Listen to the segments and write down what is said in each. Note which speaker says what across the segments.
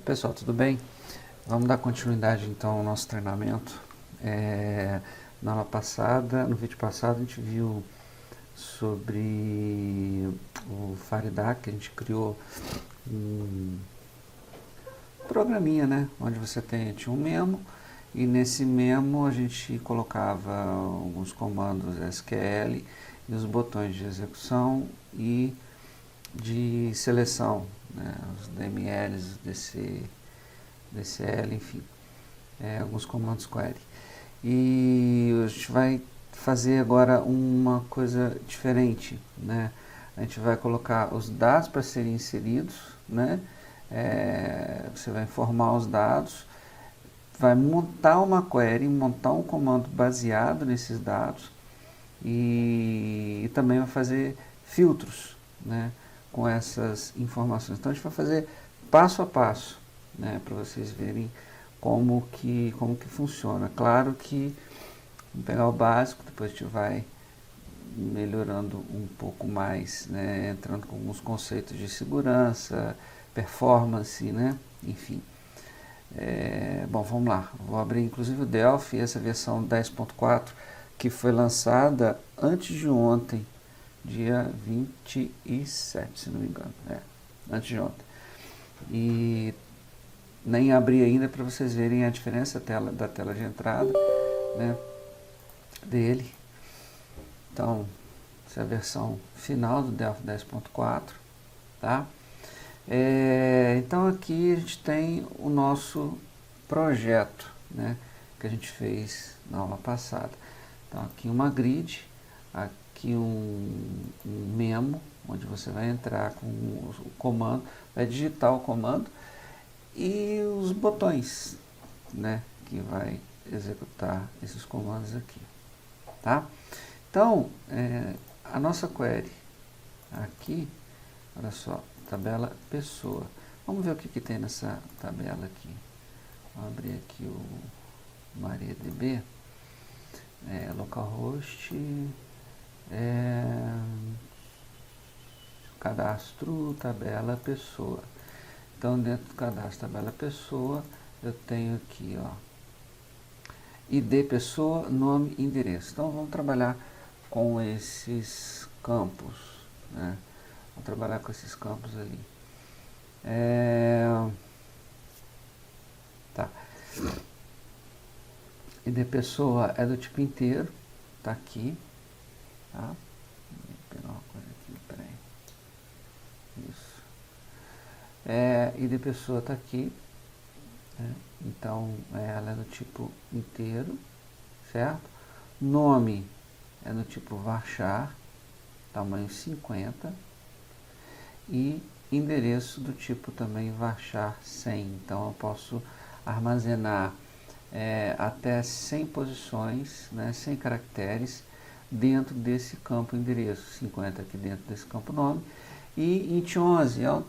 Speaker 1: Pessoal, tudo bem? Vamos dar continuidade então ao nosso treinamento. Na aula passada, no vídeo passado, a gente viu sobre o Faridak, que a gente criou um programinha, né? Onde você tinha um memo e nesse memo a gente colocava alguns comandos SQL e os botões de execução e de seleção, né? Os DMLs, DCL, enfim, alguns comandos query. E a gente vai fazer agora uma coisa diferente, né? A gente vai colocar os dados para serem inseridos, né? Você vai informar os dados, vai montar uma query, montar um comando baseado nesses dados e também vai fazer filtros, né, com essas informações. Então a gente vai fazer passo a passo, né, para vocês verem como que funciona. Claro que vamos pegar o básico, depois a gente vai melhorando um pouco mais, né, entrando com alguns conceitos de segurança, performance, né, enfim. Bom, vamos lá. Vou abrir inclusive o Delphi, essa versão 10.4, que foi lançada antes de ontem, dia 27, se não me engano. Antes de ontem. E nem abri ainda para vocês verem a diferença da tela de entrada, né, dele. Então, essa é a versão final do Delphi 10.4, tá? Então aqui a gente tem o nosso projeto, né, que a gente fez na aula passada. Então aqui uma grid, aqui um memo, onde você vai entrar com o comando, vai digitar o comando e os botões, né, que vai executar esses comandos aqui, tá? Então, a nossa query aqui, olha só, tabela pessoa. Vamos ver o que tem nessa tabela aqui. Vou abrir aqui o MariaDB, localhost, cadastro, tabela pessoa. Então, dentro do cadastro tabela pessoa, eu tenho aqui, ó, ID pessoa, nome, endereço. Então, vamos trabalhar com esses campos, né? Vamos trabalhar com esses campos ali. Tá. ID pessoa é do tipo inteiro, tá aqui, tá? Vou pegar uma coisa aqui, peraí. Isso. ID pessoa tá aqui, né? Então ela é do tipo inteiro, certo? Nome é do tipo varchar, tamanho 50, e endereço do tipo também varchar 100. Então eu posso armazenar até 100 posições, né, 100 caracteres dentro desse campo endereço, 50 aqui dentro desse campo nome, e int11 é o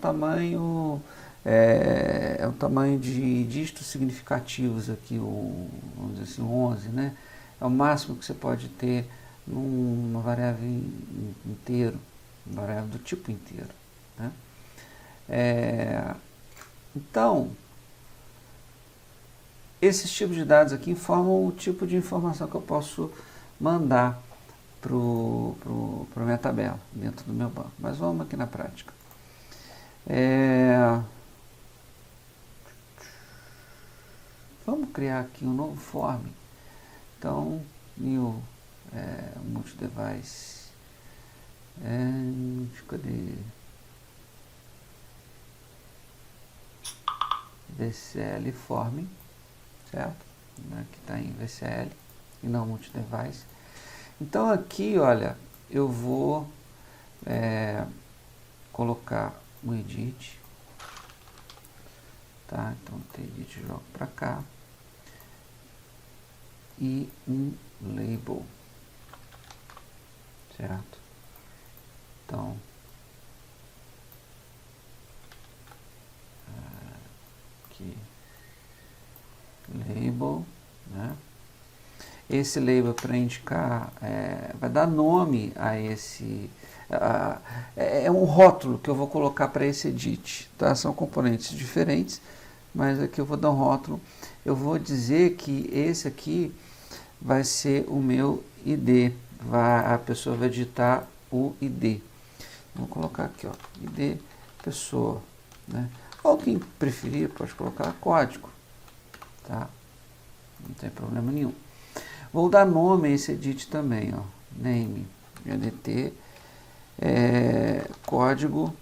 Speaker 1: tamanho de dígitos significativos aqui, vamos dizer assim, 11, né? É o máximo que você pode ter numa variável inteiro, uma variável do tipo inteiro, né? Então, esses tipos de dados aqui informam o tipo de informação que eu posso mandar para a minha tabela, dentro do meu banco. Mas vamos aqui na prática. Vamos criar aqui um novo form. Então, new multi-device. Cadê? VCL form, certo? Aqui está em VCL e não multi-device. Então aqui, olha, eu vou colocar um edit, tá? Então tem edit, jogo para cá, e um label, certo? Então aqui label, né? Esse label para indicar, vai dar nome a esse, é um rótulo que eu vou colocar para esse edit, tá? São componentes diferentes, mas aqui eu vou dar um rótulo. Eu vou dizer que esse aqui vai ser o meu ID. A pessoa vai digitar o ID. Vou colocar aqui, ó, ID pessoa, né? Ou quem preferir pode colocar código, tá? Não tem problema nenhum. Vou dar nome a esse edit também, ó, name, EDT, código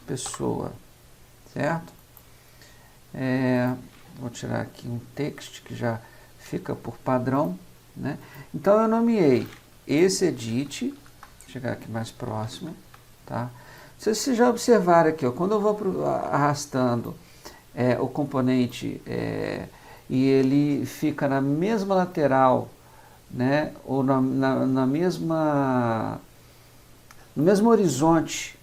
Speaker 1: pessoa, certo? Vou tirar aqui um text que já fica por padrão, né? Então eu nomeei esse edit, vou chegar aqui mais próximo, tá? Se vocês já observaram aqui, ó, quando eu vou arrastando o componente e ele fica na mesma lateral, né, ou na mesma, no mesmo horizonte,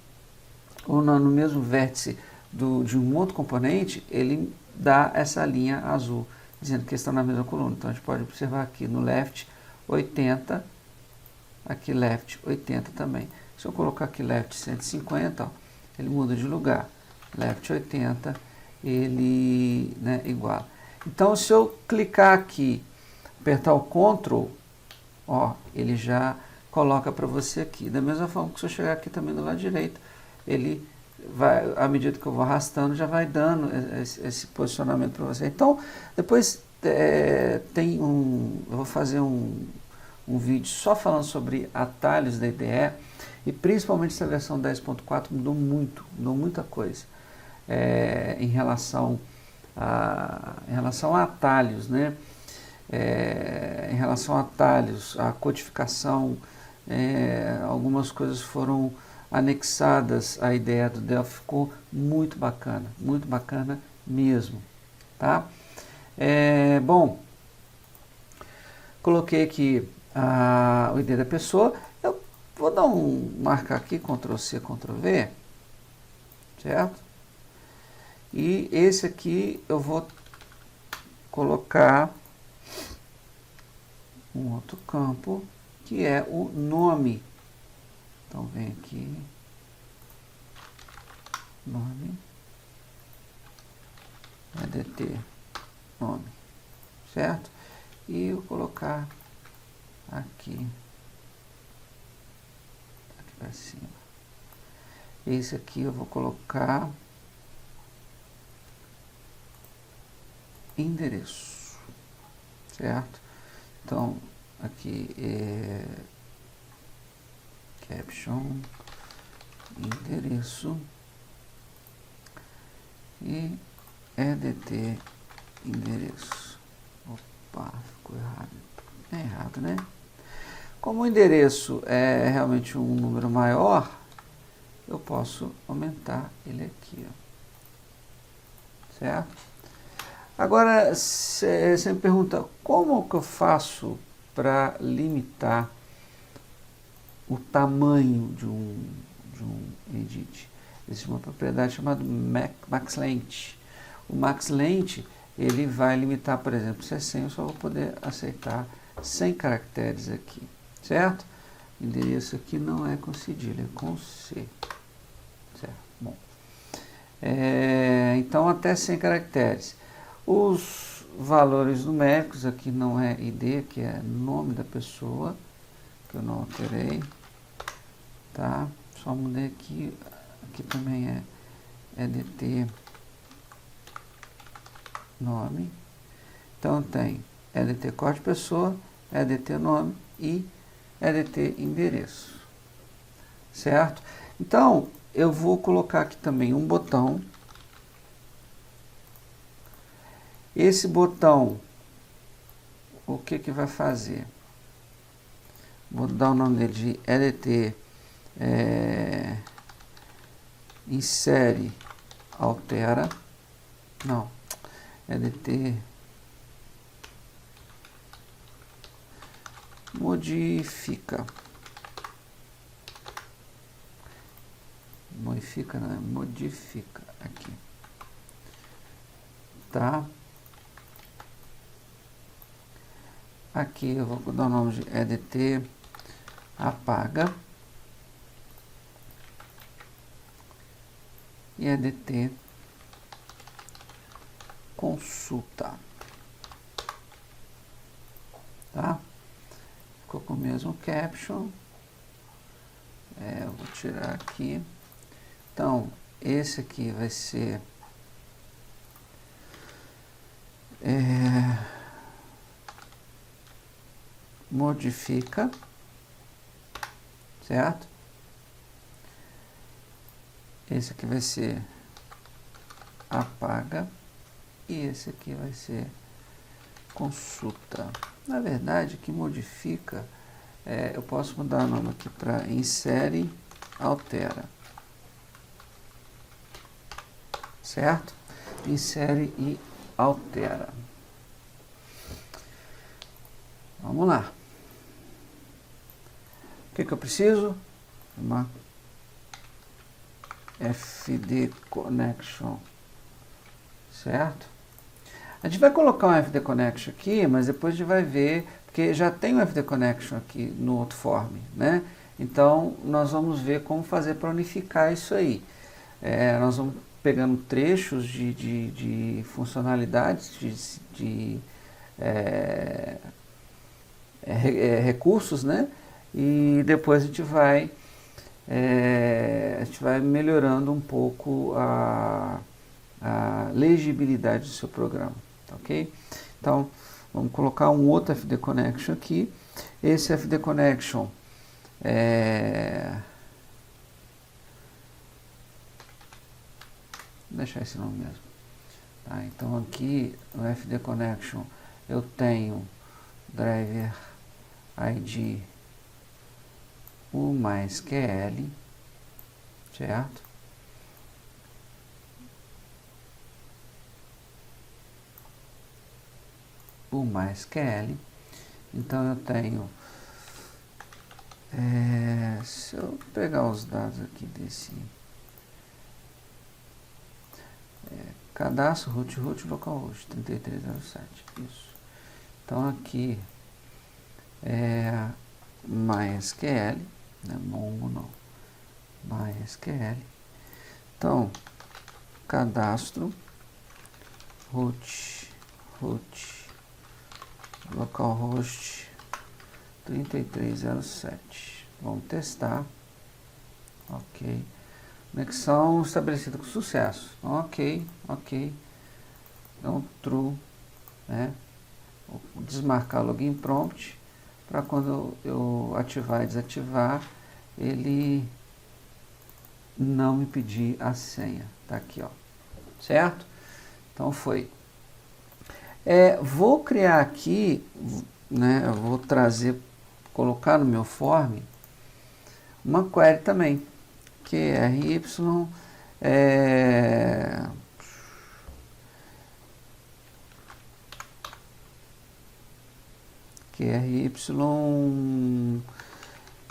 Speaker 1: ou no mesmo vértice de um outro componente, ele dá essa linha azul, dizendo que estão na mesma coluna. Então a gente pode observar aqui no left 80, aqui left 80 também. Se eu colocar aqui left 150, ó, ele muda de lugar. Left 80, ele, né, igual. Então se eu clicar aqui, apertar o Ctrl, ó, ele já coloca para você aqui. Da mesma forma que se eu chegar aqui também do lado direito, ele vai, à medida que eu vou arrastando, já vai dando esse posicionamento para você. Então, depois eu vou fazer um vídeo só falando sobre atalhos da IDE, e principalmente essa versão 10.4 mudou muita coisa em relação a atalhos, né? Em relação a atalhos, a codificação, algumas coisas foram anexadas à ideia do Delphi, ficou muito bacana mesmo, tá? Bom, coloquei aqui o ID da pessoa. Eu vou dar marcar aqui, Ctrl C, Ctrl V, certo? E esse aqui eu vou colocar um outro campo, que é o nome. Então vem aqui, nome, EDT, nome, certo? E eu colocar aqui para cima. Esse aqui eu vou colocar endereço, certo? Então aqui caption, endereço e EDT endereço. Opa, ficou errado. É errado, né? Como o endereço é realmente um número maior, eu posso aumentar ele aqui, ó. Certo? Agora, você me pergunta, como que eu faço para limitar o tamanho de um edit? Existe uma propriedade chamada maxLength. O maxLength, ele vai limitar, por exemplo, se é 100, eu só vou poder aceitar 100 caracteres aqui, certo? O endereço aqui não é com cedilha, é com C, certo? Bom, então até 100 caracteres. Os valores numéricos, aqui não é ID, que é nome da pessoa, que eu não alterei, tá? Só mudei aqui, aqui também é EDT nome. Então tem EDT código pessoa, EDT nome e EDT endereço, certo? Então eu vou colocar aqui também um botão. Esse botão, o que que vai fazer? Vou dar o nome dele de EDT insere, altera, não, EDT modifica, não é modifica aqui, tá? Aqui eu vou dar o nome de EDT apaga e EDT consulta. Tá? Ficou com o mesmo caption. Eu vou tirar aqui. Então, esse aqui vai ser modifica, certo? Esse aqui vai ser apaga e esse aqui vai ser consulta. Na verdade, que modifica, eu posso mudar o nome aqui para insere, altera, certo? Insere e altera. Vamos lá. O que eu preciso? Uma FD Connection, certo? A gente vai colocar um FD Connection aqui, mas depois a gente vai ver, porque já tem um FD Connection aqui no outro form, né? Então, nós vamos ver como fazer para unificar isso aí. Nós vamos pegando trechos de funcionalidades, de recursos, né? E depois a gente vai melhorando um pouco a legibilidade do seu programa, ok? Então, vamos colocar um outro FD Connection aqui. Esse FD Connection vou deixar esse nome mesmo. Tá, então aqui no FD Connection eu tenho driver ID o MySQL, certo? O MySQL. Então eu tenho, se eu pegar os dados aqui desse cadastro root localhost 3307, isso. Então aqui MySQL, né, Mongo não, MySQL. Então cadastro root localhost 3307. Vamos testar. Ok. Conexão estabelecida com sucesso. Ok. Então true, né? Vou desmarcar o login prompt para quando eu ativar e desativar ele não me pedir a senha. Tá aqui, ó. Certo? Então foi. Vou criar aqui, né? Eu vou colocar no meu form uma query também, que é ry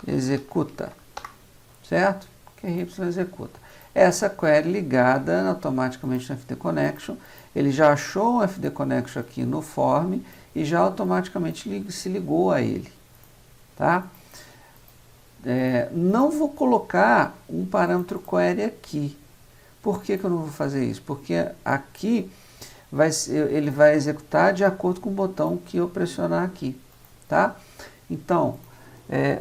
Speaker 1: executa, certo? QRY executa. Essa query ligada automaticamente no FD Connection, ele já achou um FD Connection aqui no form e já automaticamente se ligou a ele, tá? Não vou colocar um parâmetro query aqui. Por que eu não vou fazer isso? Porque aqui ele vai executar de acordo com o botão que eu pressionar aqui, tá? Então,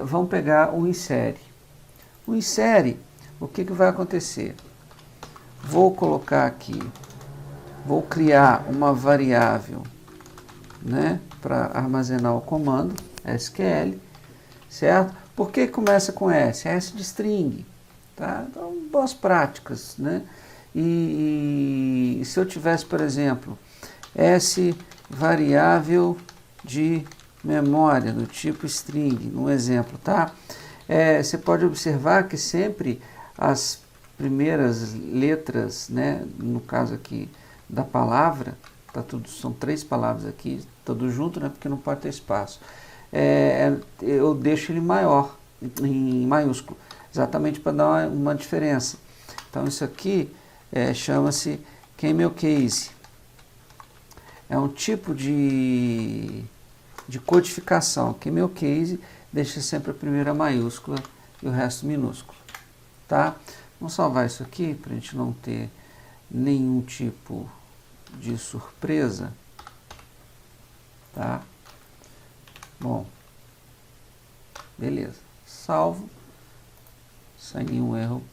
Speaker 1: vamos pegar o insere. O insere, o que vai acontecer? Vou colocar aqui, vou criar uma variável, né, para armazenar o comando SQL, certo? Por que começa com S? S de string, tá? Então, boas práticas, né? E se eu tivesse, por exemplo, S variável de memória do tipo string, um exemplo, tá? Você pode observar que sempre as primeiras letras, né, no caso aqui da palavra, tá tudo, são 3 palavras aqui, tudo junto, né, porque não pode ter espaço. Eu deixo ele maior, em maiúsculo, exatamente para dar uma diferença. Então isso aqui chama-se camel case. É um tipo de codificação. Camel case deixa sempre a primeira maiúscula e o resto minúsculo, tá? Vamos salvar isso aqui para a gente não ter nenhum tipo de surpresa, tá? Bom, beleza, salvo, sem nenhum erro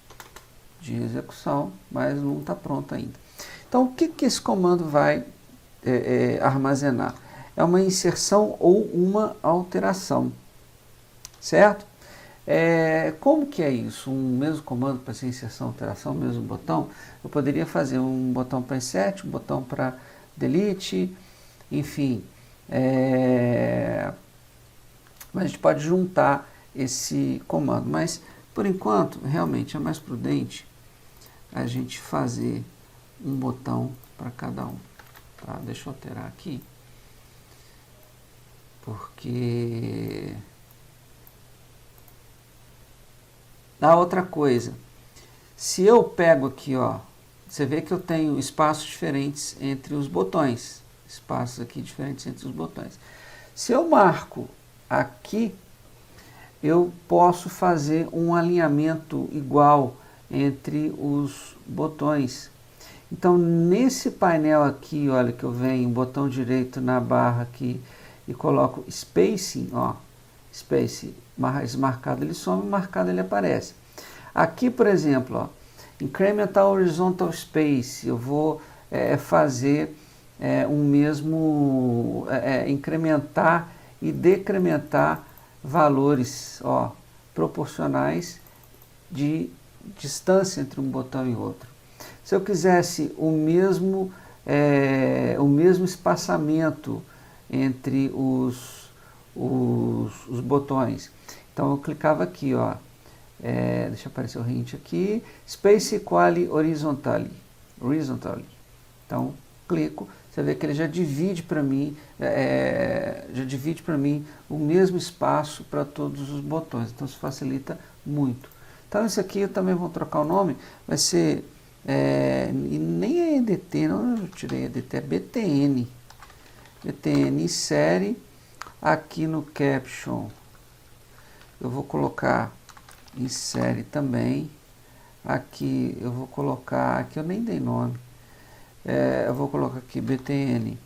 Speaker 1: de execução, mas não está pronto ainda. Então, o que esse comando vai armazenar? É uma inserção ou uma alteração, certo? Como que é isso? Um mesmo comando para ser inserção, alteração, mesmo botão? Eu poderia fazer um botão para insert, um botão para delete, enfim. Mas a gente pode juntar esse comando. Mas, por enquanto, realmente é mais prudente a gente fazer um botão para cada um. Tá? Deixa eu alterar aqui. Porque... outra coisa, se eu pego aqui, ó, você vê que eu tenho espaços diferentes entre os botões, espaços aqui diferentes entre os botões. Se eu marco aqui, eu posso fazer um alinhamento igual entre os botões. Então, nesse painel aqui, olha que eu venho, botão direito na barra aqui e coloco spacing, ó, space, marcado ele some, marcado ele aparece. Aqui, por exemplo, ó, incrementar horizontal space, eu vou fazer incrementar e decrementar valores, ó, proporcionais de distância entre um botão e outro. Se eu quisesse o mesmo espaçamento entre os botões, então eu clicava aqui, ó, deixa aparecer o hint aqui, Space Equally Horizontally. Então, clico, você vê que ele já divide para mim, o mesmo espaço para todos os botões. Então, isso facilita muito. Então, isso aqui eu também vou trocar o nome, vai ser, e nem é EDT, não, eu tirei EDT, é BTN. BTN série, aqui no caption, eu vou colocar insere também, aqui eu vou colocar, aqui eu nem dei nome, eu vou colocar aqui BTN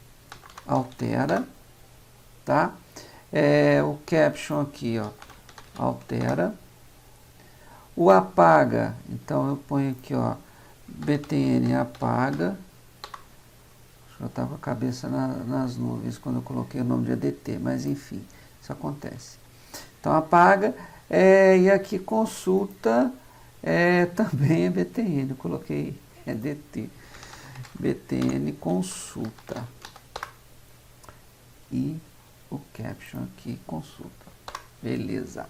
Speaker 1: altera, tá? O caption aqui, ó, altera, o apaga, então eu ponho aqui, ó, BTN apaga, eu estava com a cabeça nas nuvens quando eu coloquei o nome de EDT, mas enfim, isso acontece. Então apaga, e aqui consulta também é BTN, eu coloquei EDT, BTN consulta, e o caption aqui consulta, beleza.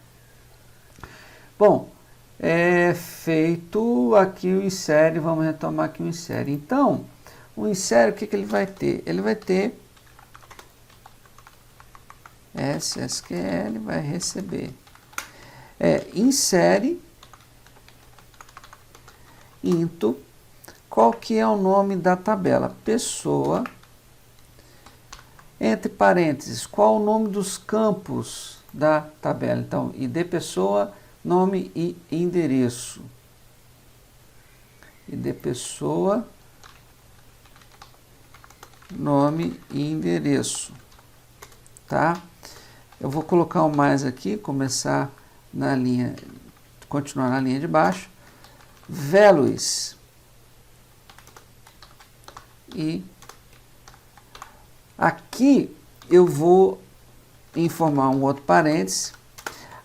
Speaker 1: Bom, feito aqui o insere, vamos retomar aqui o insere. Então, o insere, o que ele vai ter? Ele vai ter SSQL, vai receber insere into, qual que é o nome da tabela? Pessoa, entre parênteses, qual o nome dos campos da tabela? Então, ID pessoa, nome e endereço. ID pessoa, nome e endereço, tá? Eu vou colocar o mais aqui, começar na linha, continuar na linha de baixo, values, e aqui eu vou informar um outro parênteses,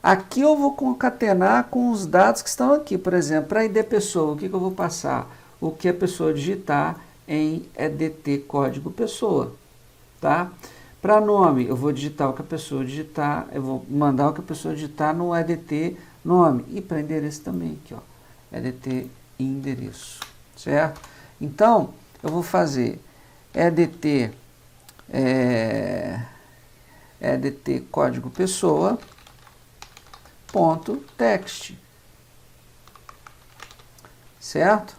Speaker 1: aqui eu vou concatenar com os dados que estão aqui, por exemplo, para ID pessoa, o que eu vou passar? O que a pessoa digitar em EDT código pessoa, tá? Para nome, eu vou digitar o que a pessoa digitar, eu vou mandar o que a pessoa digitar no EDT nome, e para endereço também, aqui ó, EDT endereço, certo? Então, eu vou fazer EDT, EDT código pessoa, ponto text, certo?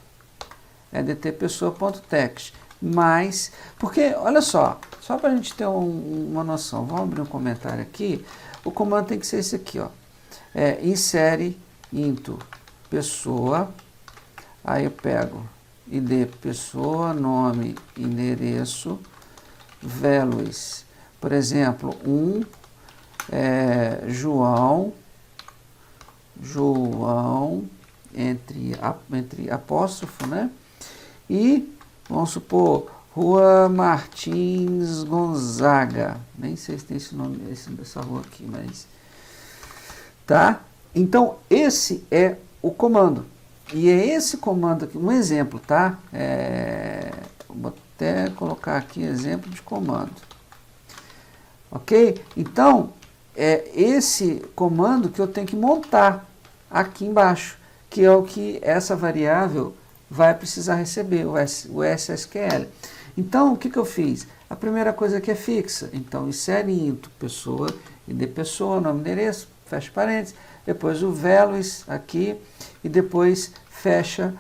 Speaker 1: EDT pessoa.text, mas, porque, olha só para a gente ter uma noção, vamos abrir um comentário aqui, o comando tem que ser esse aqui, ó, insere into pessoa, aí eu pego ID pessoa, nome, endereço, values. Por exemplo, João, entre apóstrofo, né? E, vamos supor, Rua Martins Gonzaga. Nem sei se tem esse nome dessa rua aqui, mas... Tá? Então, esse é o comando. E é esse comando aqui, um exemplo, tá? Vou até colocar aqui exemplo de comando. Ok? Então, é esse comando que eu tenho que montar aqui embaixo, que é o que essa variável vai precisar receber, o SSQL. Então, o que eu fiz? A primeira coisa aqui é fixa. Então, insere into pessoa, ID pessoa, nome, endereço, fecha parênteses, depois o values aqui, e depois fecha,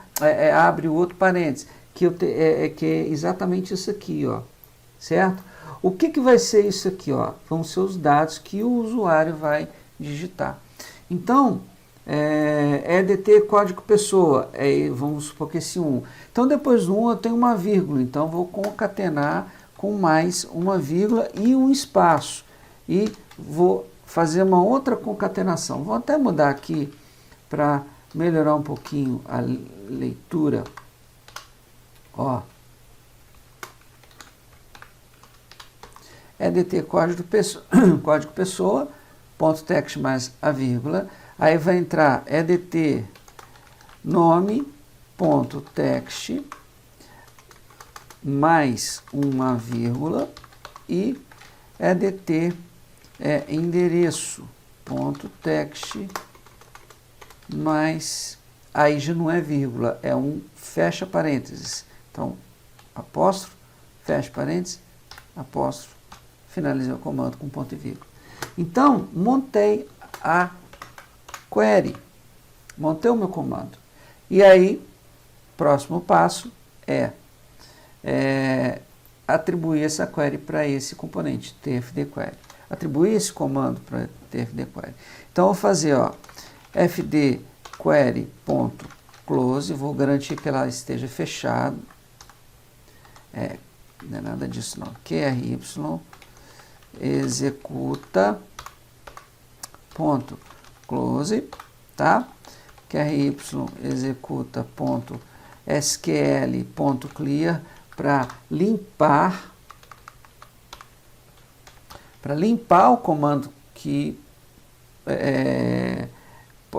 Speaker 1: abre o outro parênteses, que é exatamente isso aqui, ó, certo? O que vai ser isso aqui, ó? Vão ser os dados que o usuário vai digitar. Então, EDT código pessoa, vamos supor que esse 1. Então, depois do 1 eu tenho uma vírgula, então vou concatenar com mais uma vírgula e um espaço. E vou fazer uma outra concatenação. Vou até mudar aqui para melhorar um pouquinho a leitura. Ó. EDT código pessoa, ponto text mais a vírgula. Aí vai entrar EDT nome, ponto text, mais uma vírgula, e EDT endereço, ponto text, mais, aí já não é vírgula, é um fecha parênteses. Então, apóstrofo, fecha parênteses, apóstrofo, finalizei o comando com ponto e vírgula. Então, montei a query, montei o meu comando. E aí, próximo passo é atribuir essa query para esse componente, tfdQuery. Atribuir esse comando para tfdQuery. Então, eu vou fazer, ó, fdQuery.close, vou garantir que ela esteja fechada. Não é nada disso não. QRY executa ponto close, tá? QRY executa ponto SQL ponto clear para limpar o comando que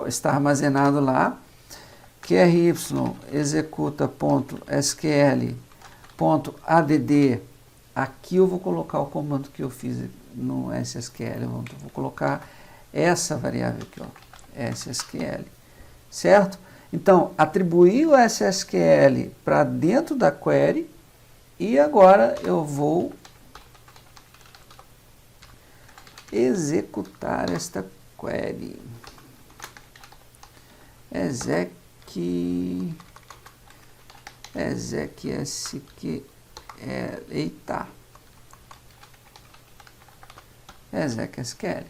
Speaker 1: está armazenado lá. QRY executa ponto SQL ponto add, aqui eu vou colocar o comando que eu fiz no SSQL, eu vou colocar essa variável aqui, ó, SSQL, certo? Então, atribuir o SSQL para dentro da query, e agora eu vou executar esta query. Eita. SQL.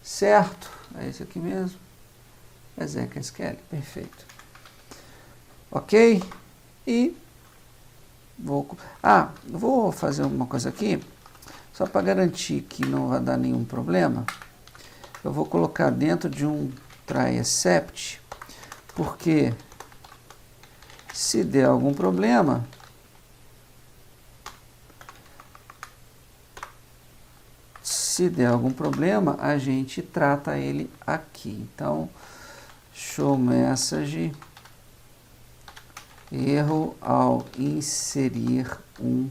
Speaker 1: Certo? É isso aqui mesmo. SQL. Perfeito. Ok? E vou fazer uma coisa aqui, só para garantir que não vai dar nenhum problema. Eu vou colocar dentro de um try except, porque se der algum problema, a gente trata ele aqui. Então, show message, erro ao inserir um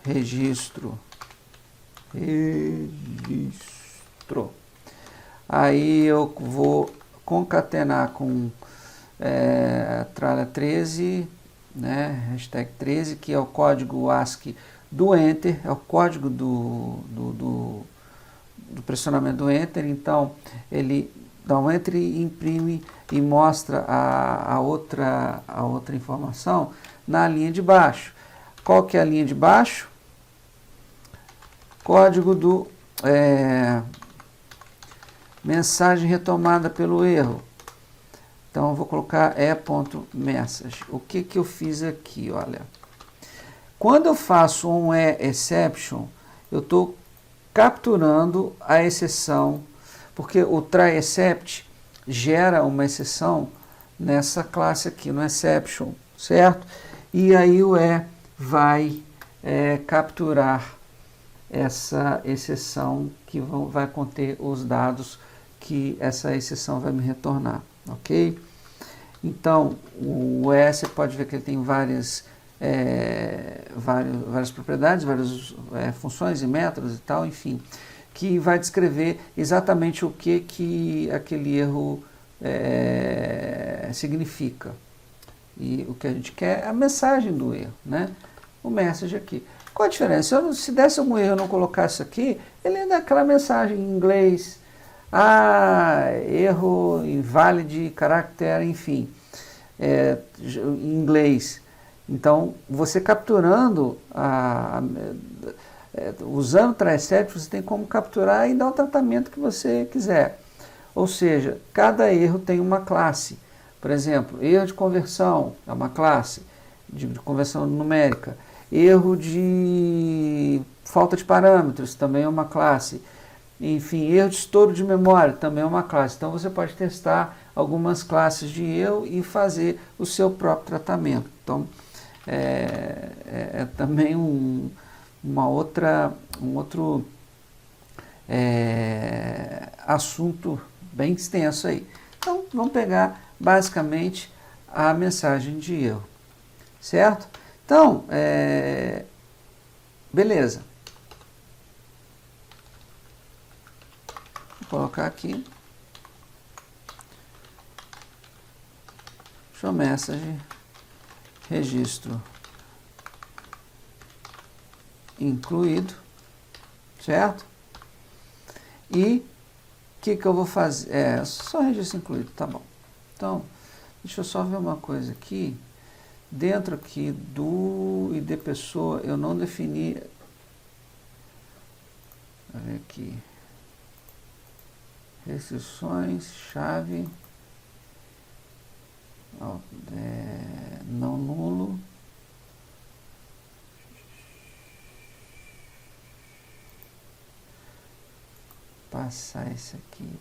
Speaker 1: registro. Aí eu vou concatenar com tralha 13, né, hashtag 13, que é o código ASCII do Enter, é o código do pressionamento do Enter. Então, ele dá um Enter e imprime e mostra a outra informação na linha de baixo. Qual que é a linha de baixo? Código do mensagem retomada pelo erro. Então, eu vou colocar e.message. O que que eu fiz aqui, olha. Quando eu faço um exception, eu estou capturando a exceção, porque o try except gera uma exceção nessa classe aqui, no exception, certo? E aí o vai capturar essa exceção que vai conter os dados que essa exceção vai me retornar, ok? Então, o você pode ver que ele tem várias propriedades, várias funções e métodos e tal, enfim, que vai descrever exatamente o que aquele erro significa. E o que a gente quer é a mensagem do erro, né? O message aqui. Qual a diferença? Se desse algum erro e eu não colocasse aqui, ele ia dar aquela mensagem em inglês, erro, invalid, character, enfim, em inglês. Então, você capturando, usando o try except, você tem como capturar e dar o tratamento que você quiser. Ou seja, cada erro tem uma classe. Por exemplo, erro de conversão é uma classe de conversão numérica. Erro de falta de parâmetros também é uma classe. Enfim, erro de estouro de memória também é uma classe. Então você pode testar algumas classes de erro e fazer o seu próprio tratamento. Então também um outro assunto bem extenso aí. Então vamos pegar basicamente a mensagem de erro, certo? Então, beleza. Vou colocar aqui. Show message, registro incluído, certo? E o que eu vou fazer? Só registro incluído, tá bom. Então, deixa eu só ver uma coisa aqui. Dentro aqui do ID pessoa, eu não defini. Deixa eu ver aqui. Restrições, chave. Não nulo. Passar esse aqui.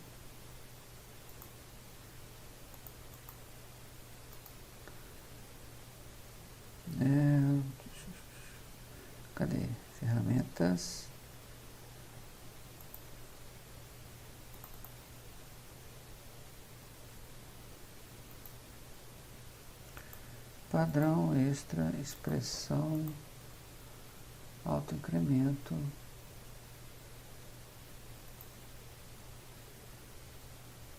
Speaker 1: Cadê? Ferramentas. Padrão, extra, expressão, autoincremento.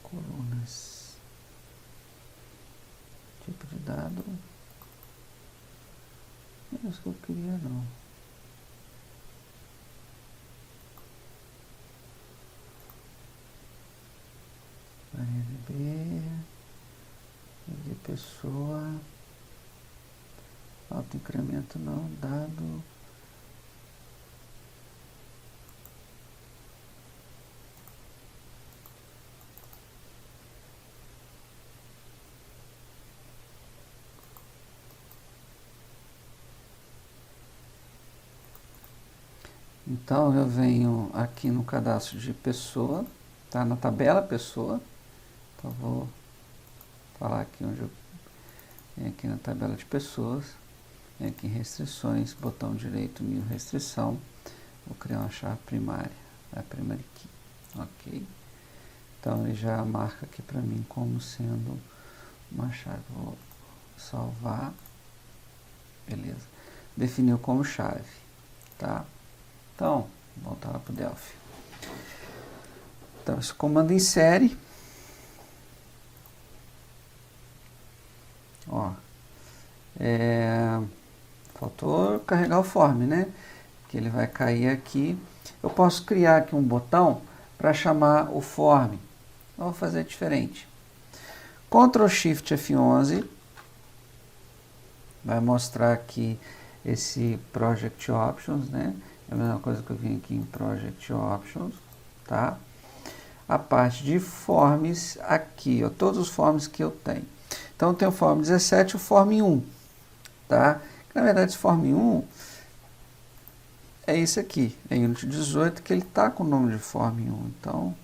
Speaker 1: Colunas. Tipo de dado. Não é isso que eu queria, não. RB, de pessoa, autoincremento não, dado. Então, eu venho aqui no cadastro de pessoa, tá? Na tabela pessoa. Então, vou falar aqui onde eu venho aqui na tabela de pessoas. Venho aqui em restrições, botão direito, new restrição. Vou criar uma chave primária, a primary key, ok? Então, ele já marca aqui para mim como sendo uma chave. Vou salvar, beleza. Definiu como chave, tá? Então, voltar lá para o Delphi. Então, esse comando insere. Ó, faltou carregar o form, né? Que ele vai cair aqui. Eu posso criar aqui um botão para chamar o form. Eu vou fazer diferente. Ctrl Shift F11 vai mostrar aqui esse Project Options, né? É a mesma coisa que eu vim aqui em Project Options, tá? a parte de forms aqui, ó, todos os forms que eu tenho. Então, tem o form 17 e o form 1, tá? Na verdade, esse form 1 é esse aqui, é Unity 18, que ele está com o nome de form 1. Então,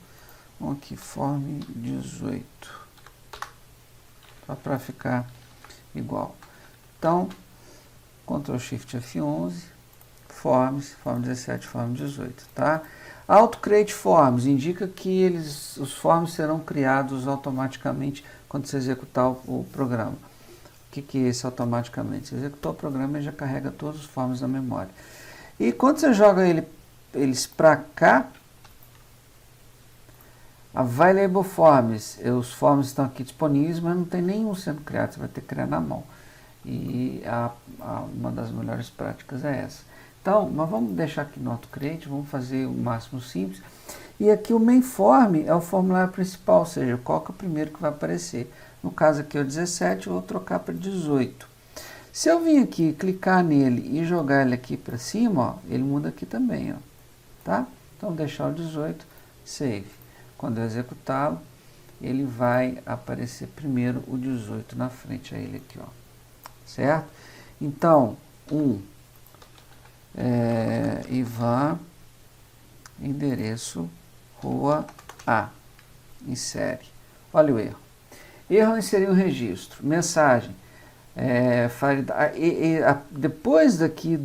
Speaker 1: vamos aqui, form 18, só para ficar igual. Então, Ctrl Shift F11, forms, form 17, form 18, tá? Auto Create Forms indica que os forms serão criados automaticamente quando você executar o programa. O que é esse automaticamente? Você executou o programa e já carrega todos os forms na memória. E quando você joga eles para cá, Available Forms, os forms estão aqui disponíveis, mas não tem nenhum sendo criado, você vai ter que criar na mão. E uma das melhores práticas é essa. Então, mas vamos deixar aqui no AutoCreate, vamos fazer o máximo simples. E aqui o MainForm é o formulário principal, ou seja, qual que é o primeiro que vai aparecer. No caso aqui é o 17, eu vou trocar para 18. Se eu vir aqui, clicar nele e jogar ele aqui para cima, ó, ele muda aqui também, ó, tá? Então, vou deixar o 18, Save. Quando eu executá-lo, ele vai aparecer primeiro o 18 na frente a ele aqui, ó. Certo? Então, Ivan, endereço, rua A, insere. Olha o erro. Erro inserir um registro. Mensagem. Depois daqui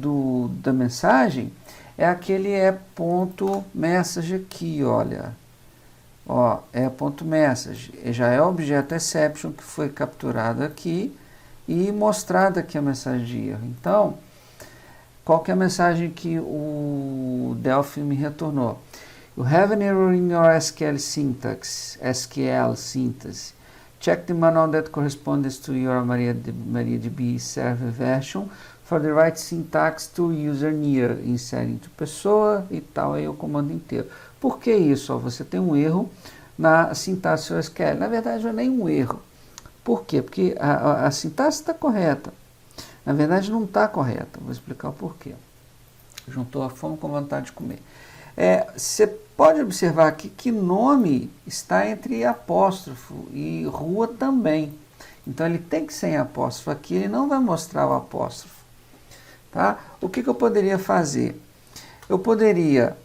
Speaker 1: da mensagem, é aquele ponto message aqui, olha. Ó, ponto message. Já é o objeto exception que foi capturado aqui e mostrada aqui a mensagem de erro. Então, qual que é a mensagem que o Delphi me retornou? You have an error in your SQL syntax. Check the manual that corresponds to your MariaDB server version for the right syntax to user near, insere into pessoa e tal, aí o comando inteiro. Por que isso? Ó, você tem um erro na sintaxe do seu SQL. Na verdade, não é nem um erro. Por quê? Porque a sintaxe está correta. Na verdade, não está correta. Vou explicar o porquê. Juntou a fome com vontade de comer. Você pode observar aqui que nome está entre apóstrofo e rua também. Então, ele tem que ser em apóstrofo aqui, ele não vai mostrar o apóstrofo. Tá? O que eu poderia fazer? Eu poderia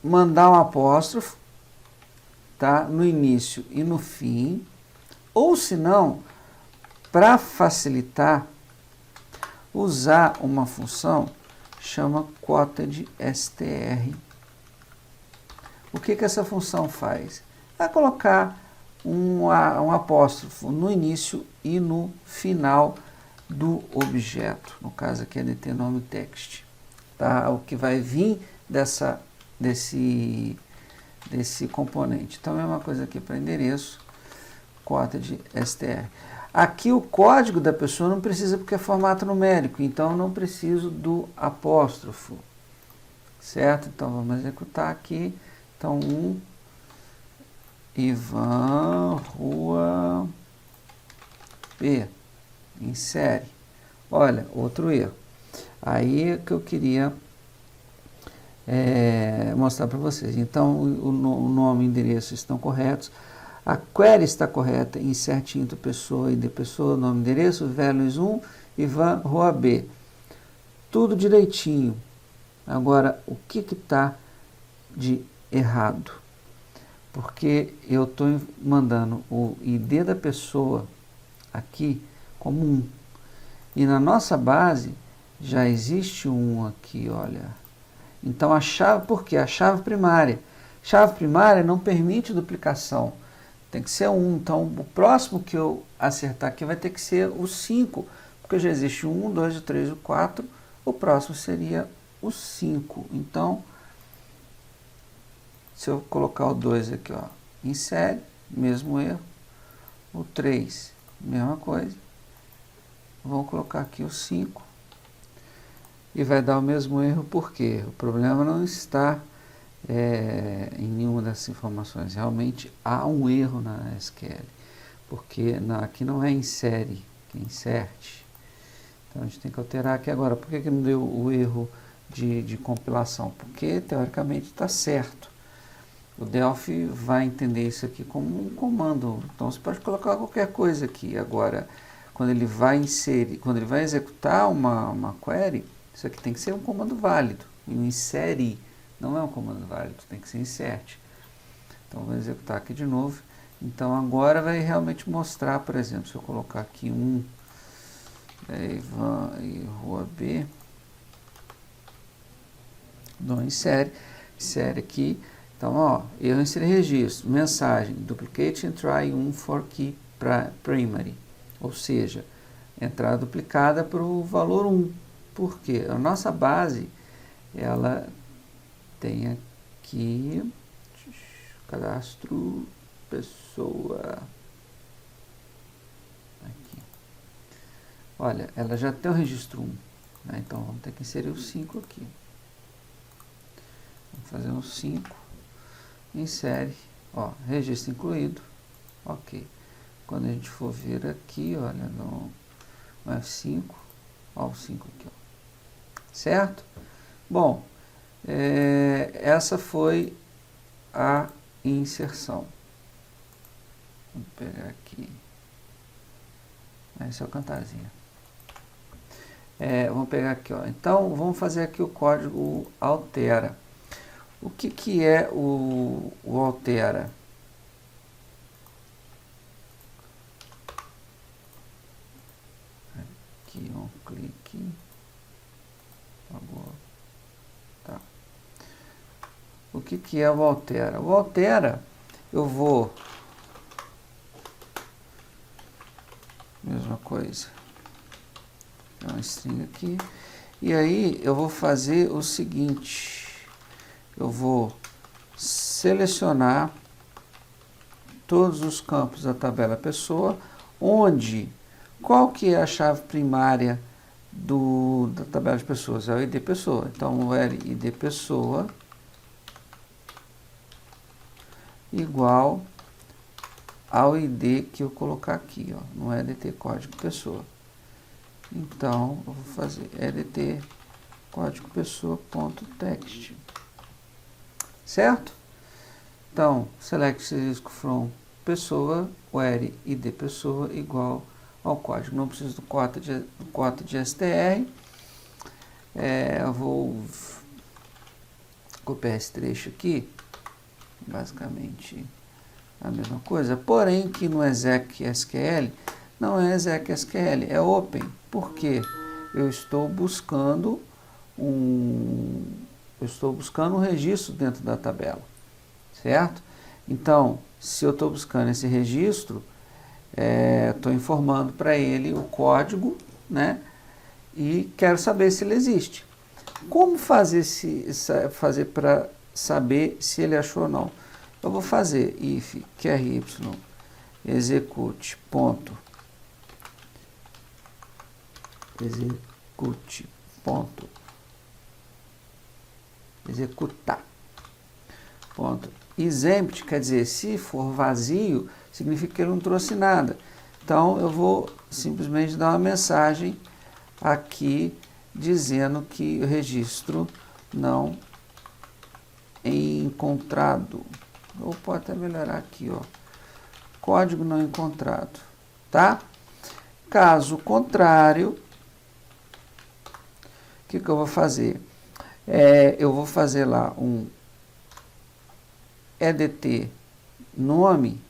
Speaker 1: mandar um apóstrofo, tá? No início e no fim, ou se não, para facilitar, usar uma função chama quotedstr. O que essa função faz? Vai colocar um apóstrofo no início e no final do objeto. No caso aqui é DTNomeText. Tá? O que vai vir desse componente. Então, é uma coisa aqui para endereço, quotedstr. Aqui o código da pessoa não precisa porque é formato numérico, então não preciso do apóstrofo. Certo? Então, vamos executar aqui. Então, Ivan, rua P, insere. Olha, outro erro. Aí é que eu queria mostrar para vocês. Então, o nome e o endereço estão corretos. A query está correta, insert into pessoa, ID pessoa, nome, endereço, values 1, Ivan, rua B. Tudo direitinho. Agora, o que está de errado? Porque eu estou mandando o ID da pessoa aqui como 1. E na nossa base já existe um aqui, olha. Então a chave, por quê? A chave primária. Chave primária não permite duplicação. Tem que ser 1. Então o próximo que eu acertar aqui vai ter que ser o 5. Porque já existe o 1, 2, o 3, o 4. O próximo seria o 5. Então, se eu colocar o 2 aqui, ó, insere, mesmo erro. O 3, mesma coisa. Vamos colocar aqui o 5. E vai dar o mesmo erro, porque o problema não está em nenhuma dessas informações. Realmente há um erro na SQL. Porque aqui não é insere, que é insert. Então a gente tem que alterar aqui agora. Por que não deu o erro de compilação, porque teoricamente está certo. O Delphi vai entender isso aqui como um comando, então você pode colocar qualquer coisa aqui. Agora, quando ele vai executar uma query, isso aqui tem que ser um comando válido. E o insere não é um comando válido, tem que ser insert. Então, vou executar aqui de novo. Então, agora vai realmente mostrar, por exemplo, se eu colocar aqui Ivan e Rua B, dou insere aqui. Então, ó, eu inseri registro, mensagem, duplicate and try 1 for key primary, ou seja, entrada duplicada para o valor 1. Por quê? A nossa base, ela tem aqui, cadastro, pessoa, aqui. Olha, ela já tem o registro 1, né? Então vamos ter que inserir o 5 aqui. Vamos fazer um 5, insere, ó, registro incluído, ok. Quando a gente for ver aqui, olha, no F5, ó, o 5 aqui, ó. Certo? Bom, essa foi a inserção. Vamos pegar aqui. Esse é o cantarzinho. Vamos pegar aqui, ó. Então, vamos fazer aqui o código altera. O que é o altera? Aqui, um clique. Tá. O que é o altera? O altera, eu vou... Mesma coisa. É uma string aqui. E aí, eu vou fazer o seguinte... Eu vou selecionar todos os campos da tabela pessoa, qual que é a chave primária da tabela de pessoas? É o ID pessoa. Então, o ID pessoa igual ao ID que eu colocar aqui, ó, no EDT código pessoa. Então, eu vou fazer EDT código pessoa.text. Certo? Então, select cisco from pessoa, where id pessoa igual ao código. Não preciso do cota de str. Eu vou copiar esse trecho aqui, basicamente a mesma coisa, porém que no exec.sql não é exec.sql, é open. Por quê? Eu estou buscando um registro dentro da tabela, certo? Então, se eu estou buscando esse registro, estou informando para ele o código, né? E quero saber se ele existe. Como fazer para saber se ele achou ou não? Eu vou fazer if qry execute executar. Exempt, quer dizer, se for vazio, significa que ele não trouxe nada. Então, eu vou simplesmente dar uma mensagem aqui dizendo que o registro não encontrado. Ou pode até melhorar aqui, ó. Código não encontrado, tá? Caso contrário, o que eu vou fazer? Eu vou fazer lá um edt nome.text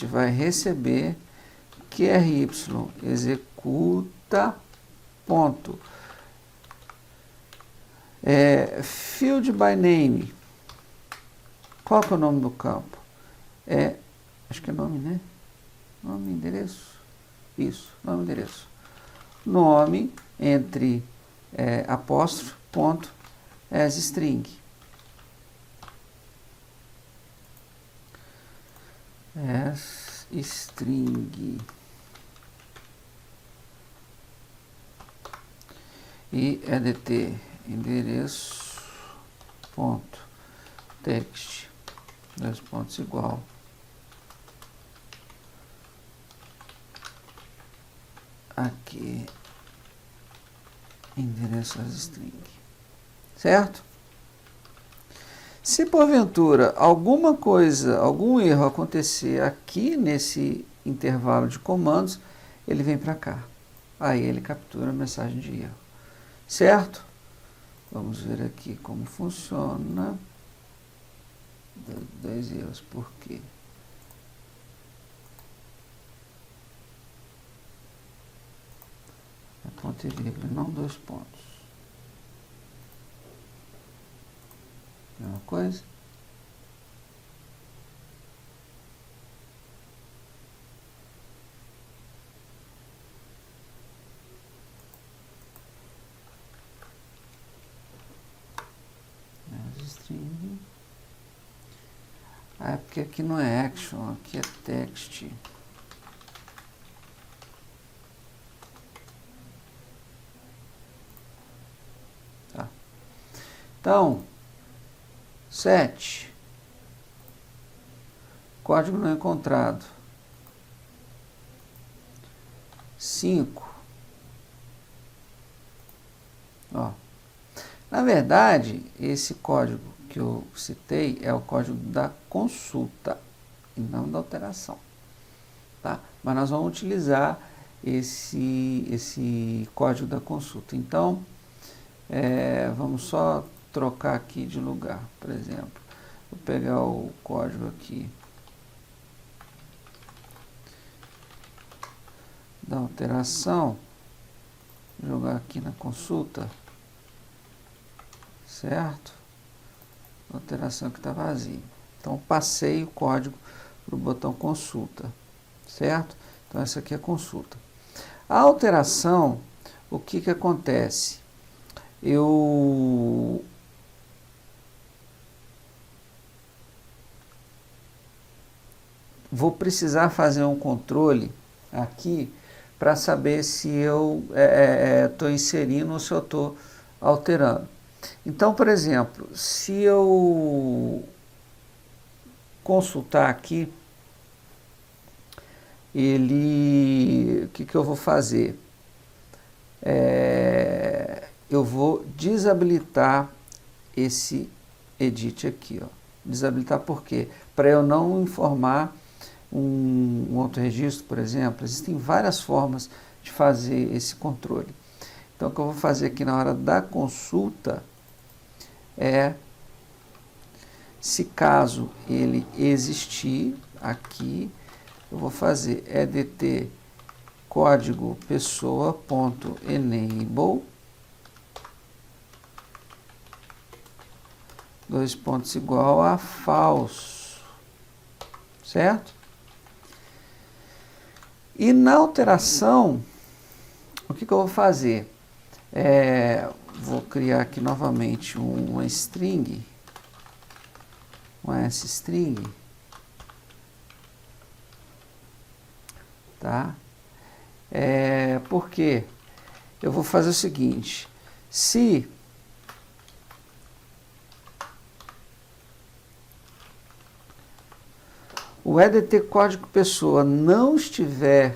Speaker 1: vai receber qry executa field by name. Qual que é o nome do campo? Acho que é nome, né? Nome, endereço. Isso, nome, endereço. Nome entre apóstrofo, ponto, as string. As string. E edt endereço, ponto, text, 2 pontos igual. Aqui endereço as string, certo? Se porventura alguma coisa, algum erro acontecer aqui nesse intervalo de comandos, ele vem para cá. Aí ele captura a mensagem de erro, certo? Vamos ver aqui como funciona. Dois erros, por quê? É ponto e vírgula, não dois pontos. Mesma coisa. String. Ah, é porque aqui não é action, aqui é text. Tá. Então, 7. Código não encontrado. 5. Ó. Na verdade, esse código que eu citei é o código da consulta e não da alteração. Tá? Mas nós vamos utilizar esse código da consulta. Então, vamos só trocar aqui de lugar. Por exemplo, vou pegar o código aqui da alteração, jogar aqui na consulta, certo? A alteração que está vazia. Então, passei o código para o botão consulta, certo? Então, essa aqui é a consulta. A alteração, o que acontece? Eu vou precisar fazer um controle aqui para saber se eu estou inserindo ou se eu estou alterando. Então, por exemplo, se eu consultar aqui, o que eu vou fazer? Eu vou desabilitar esse edit aqui, ó. Desabilitar por quê? Para eu não informar um outro registro, por exemplo. Existem várias formas de fazer esse controle. Então, o que eu vou fazer aqui na hora da consulta se caso ele existir aqui, eu vou fazer edt código pessoa.enable, dois pontos igual a false, certo? E na alteração, o que eu vou fazer? Vou criar aqui novamente uma string, uma string, tá? Porque eu vou fazer o seguinte: se o edt código pessoa não estiver,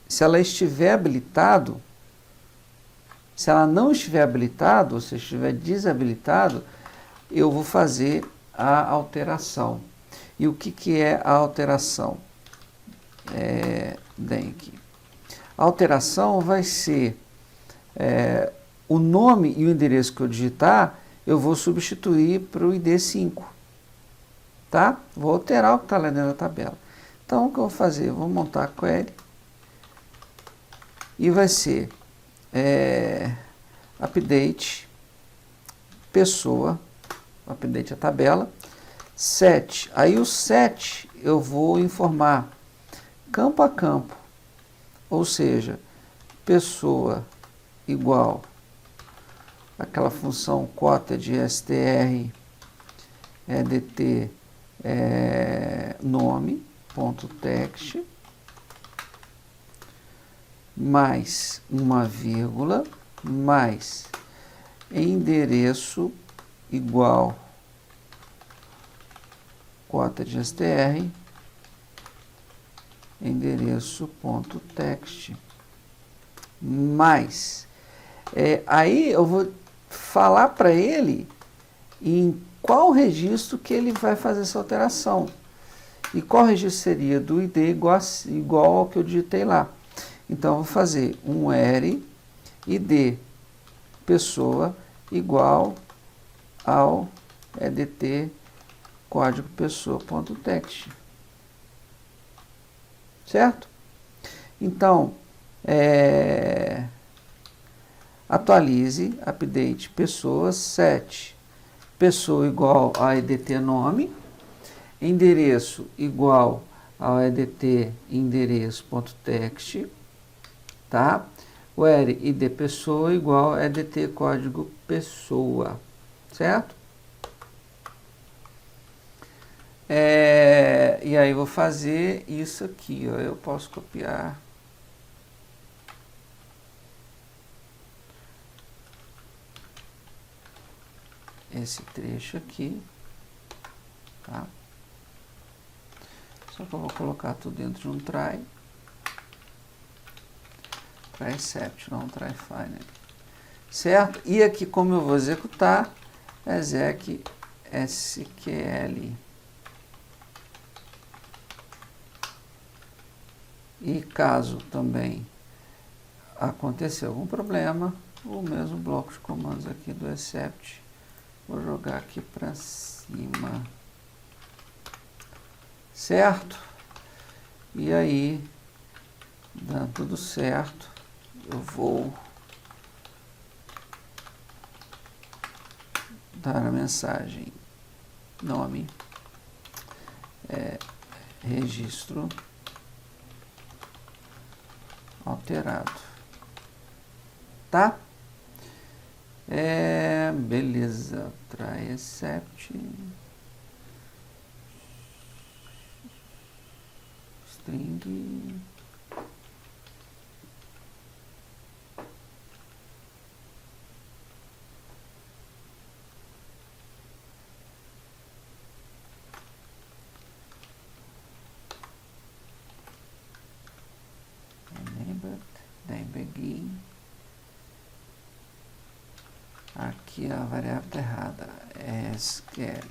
Speaker 1: se ela estiver habilitado, se ela não estiver habilitado, ou se estiver desabilitado, eu vou fazer a alteração. E o que é a alteração? Denk. A alteração vai ser o nome e o endereço que eu digitar, eu vou substituir para o ID 5. Tá? Vou alterar o que está lá dentro da tabela. Então, o que eu vou fazer? Eu vou montar a query e vai ser update pessoa, update a tabela, 7. Aí o 7 eu vou informar campo a campo, ou seja, pessoa igual aquela função cota de str edt nome.text mais uma vírgula mais endereço igual cota de str endereço.text. mais. Aí eu vou falar para ele em qual registro que ele vai fazer essa alteração. E qual registro seria do ID igual ao que eu digitei lá. Então, eu vou fazer um R ID pessoa igual ao EDT código pessoa.text. Certo? Então, atualize, update pessoas 7. Pessoa igual a EDT nome. Endereço igual ao EDT endereço.text. Tá? O ID pessoa igual a EDT código pessoa. Certo? E aí vou fazer isso aqui, ó. Eu posso copiar esse trecho aqui, tá? Só que eu vou colocar tudo dentro de um try except, não try finally, certo? E aqui, como eu vou executar, exec SQL. E caso também acontecer algum problema, o mesmo bloco de comandos aqui do except, vou jogar aqui para cima, certo? E aí, dando tudo certo, eu vou dar a mensagem nome, registro alterado, tá? Beleza, try except string begin. Aqui a variável está errada, SQL,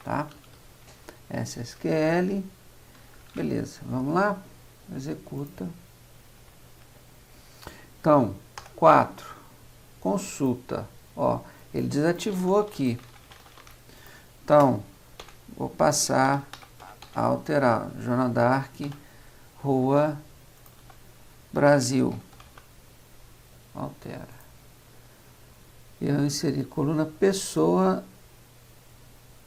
Speaker 1: tá? SQL, beleza, vamos lá, executa. Então, 4, consulta, ó, ele desativou aqui. Então, vou passar a alterar, Joana Dark, Rua, Brasil, altera. Eu inseri coluna pessoa,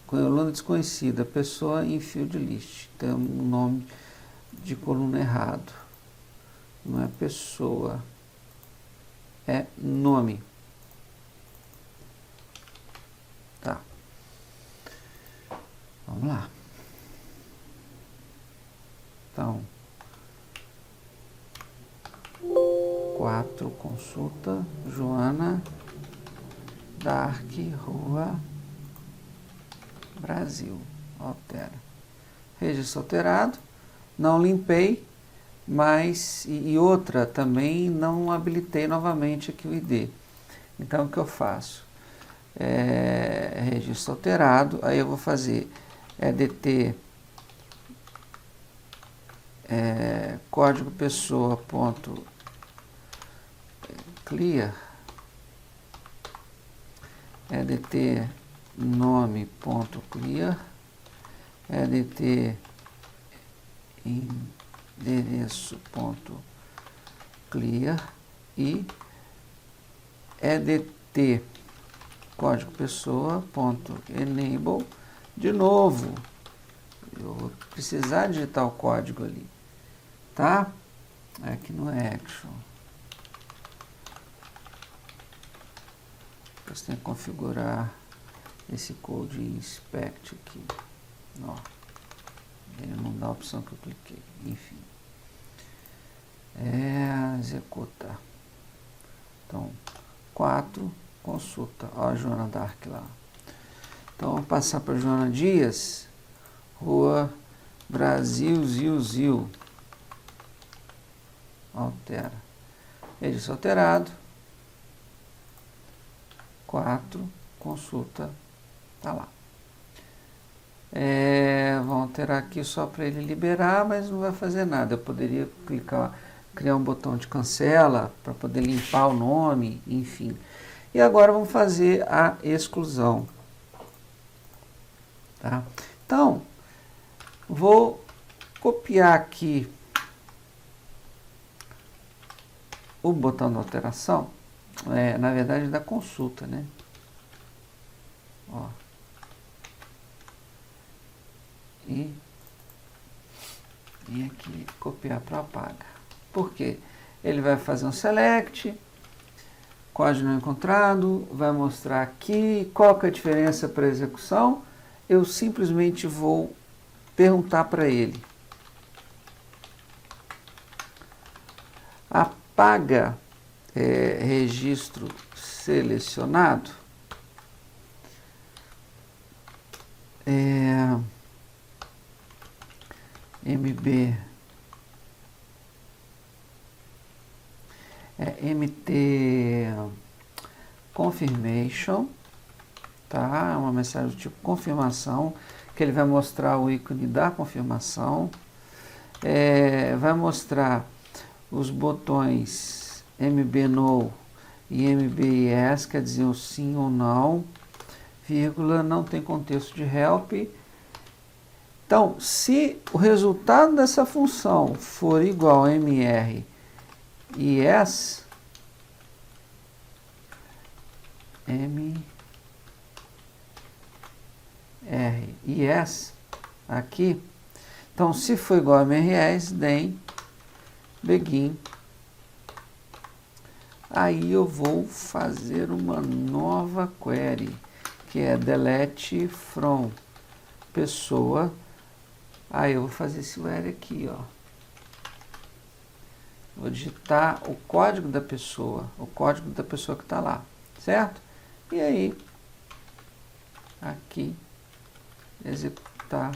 Speaker 1: coluna desconhecida, pessoa em field list. Tem um nome de coluna errado. Não é pessoa, é nome. Tá. Vamos lá. Então, 4, consulta, Joana Dark, Rua, Brasil, altera. Registro alterado, não limpei, mas, e outra, também não habilitei novamente aqui o ID. Então, o que eu faço? Registro alterado, aí eu vou fazer EDT código pessoa ponto clear, EDT nome ponto clear, EDT endereço ponto clear e EDT código pessoa ponto enable. De novo, eu vou precisar digitar o código ali, tá? Aqui no action. Você tem que configurar esse code inspect aqui. Ó, ele não dá a opção que eu cliquei. Enfim. Executa. Então, 4, consulta. Ó, a Joana Dark lá. Então, vou passar para Joana Dias. Rua Brasil, Zil. Altera. registro alterado, 4, consulta, tá lá. Vamos alterar aqui só para ele liberar, mas não vai fazer nada. Eu poderia clicar, criar um botão de cancela para poder limpar o nome, enfim. E agora vamos fazer a exclusão. Tá? Então, vou copiar aqui o botão da alteração, na verdade da consulta, né? Ó. E aqui copiar para apaga. Por quê? Ele vai fazer um select, código não encontrado, vai mostrar aqui qual que é a diferença para execução. Eu simplesmente vou perguntar para ele. Apaga registro selecionado. MT confirmation, tá? É uma mensagem do tipo confirmação, que ele vai mostrar o ícone da confirmação, vai mostrar os botões MB no e MB yes, quer dizer o sim ou não, vírgula, não tem contexto de help. Então, se o resultado dessa função for igual a MR e yes, MR e yes, aqui, então se for igual a MRS, then begin. Aí eu vou fazer uma nova query, que é delete from pessoa. Aí eu vou fazer esse where aqui, ó. Vou digitar o código da pessoa que está lá, certo? E aí, aqui, executar.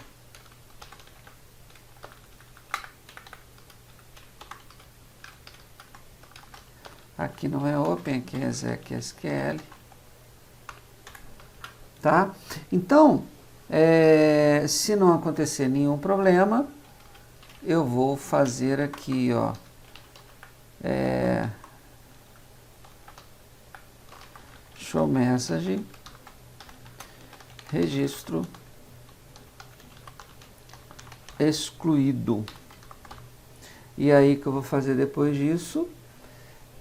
Speaker 1: Aqui não é open, aqui é exec SQL. Tá? Então, se não acontecer nenhum problema, eu vou fazer aqui, ó, show message, registro excluído. E aí que eu vou fazer depois disso,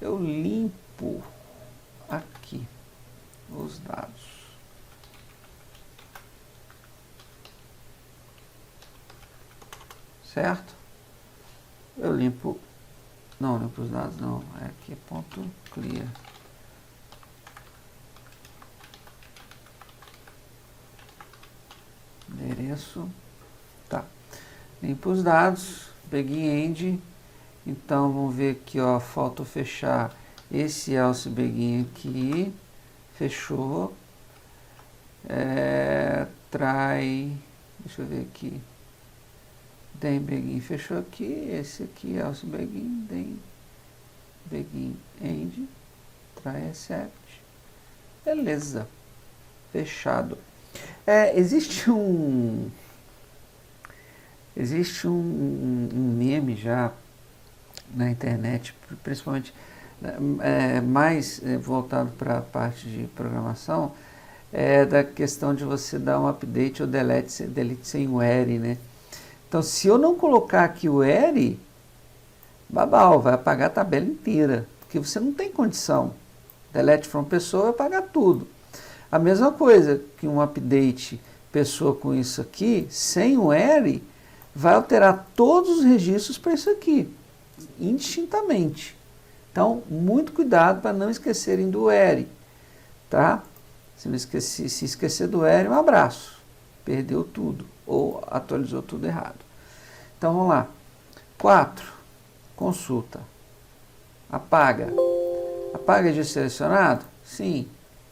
Speaker 1: eu limpo aqui os dados. Certo? Eu limpo, não limpo os dados, não, é aqui ponto clear. Endereço, tá. Limpo os dados, begin end. Então vamos ver aqui, ó, falta fechar esse else begin aqui, fechou. Try, deixa eu ver aqui. Then begin fechou aqui, esse aqui else begin, then begin end, try except. Beleza, fechado. Existe um meme já na internet, principalmente mais voltado para a parte de programação, da questão de você dar um update ou delete sem o where, né? Então, se eu não colocar aqui o where, babau, vai apagar a tabela inteira, porque você não tem condição. Delete from pessoa vai apagar tudo. A mesma coisa que um update pessoa com isso aqui, sem o where, vai alterar todos os registros para isso aqui, indistintamente. Então, muito cuidado para não esquecerem do where, tá? Se esquecer do where, um abraço. Perdeu tudo, ou atualizou tudo errado. Então, vamos lá. 4. Consulta. Apaga. Apaga registro selecionado? Sim.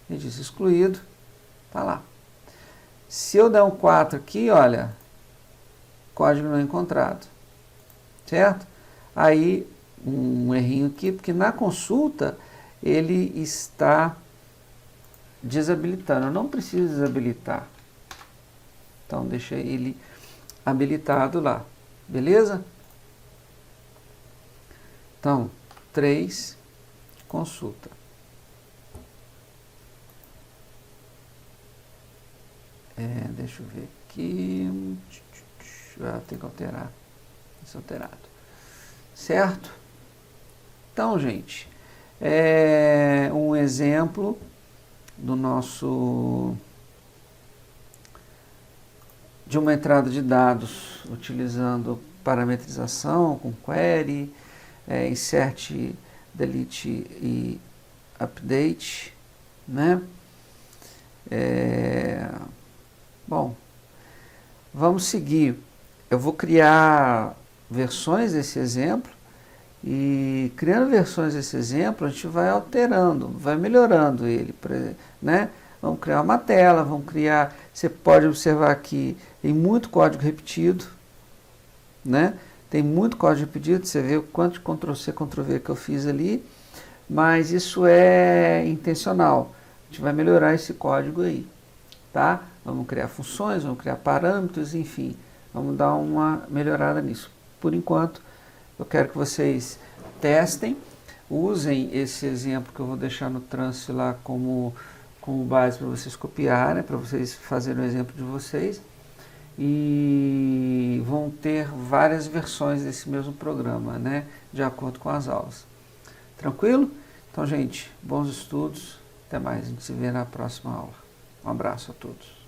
Speaker 1: Registro excluído. Tá lá. Se eu der um 4 aqui, olha, código não encontrado. Certo? Aí, um errinho aqui, porque na consulta ele está desabilitando. Eu não preciso desabilitar. Então, deixa ele habilitado lá. Beleza? Então, 3, consulta. Deixa eu ver aqui. Tem que alterar. Isso alterado. Certo? Então, gente, um exemplo do de uma entrada de dados utilizando parametrização com query, insert, delete e update, né? Bom, vamos seguir. Eu vou criar versões desse exemplo e criando versões desse exemplo a gente vai alterando, vai melhorando ele, né? Vamos criar uma tela, vamos criar, você pode observar aqui, tem muito código repetido, né? Tem muito código repetido, você vê o quanto de Ctrl+C, Ctrl+V que eu fiz ali, mas isso é intencional, a gente vai melhorar esse código aí, tá? Vamos criar funções, vamos criar parâmetros, enfim, vamos dar uma melhorada nisso. Por enquanto, eu quero que vocês testem, usem esse exemplo que eu vou deixar no trance lá como base para vocês copiarem, para vocês fazerem o exemplo de vocês, e vão ter várias versões desse mesmo programa, né, de acordo com as aulas. Tranquilo? Então, gente, bons estudos, até mais, a gente se vê na próxima aula. Um abraço a todos.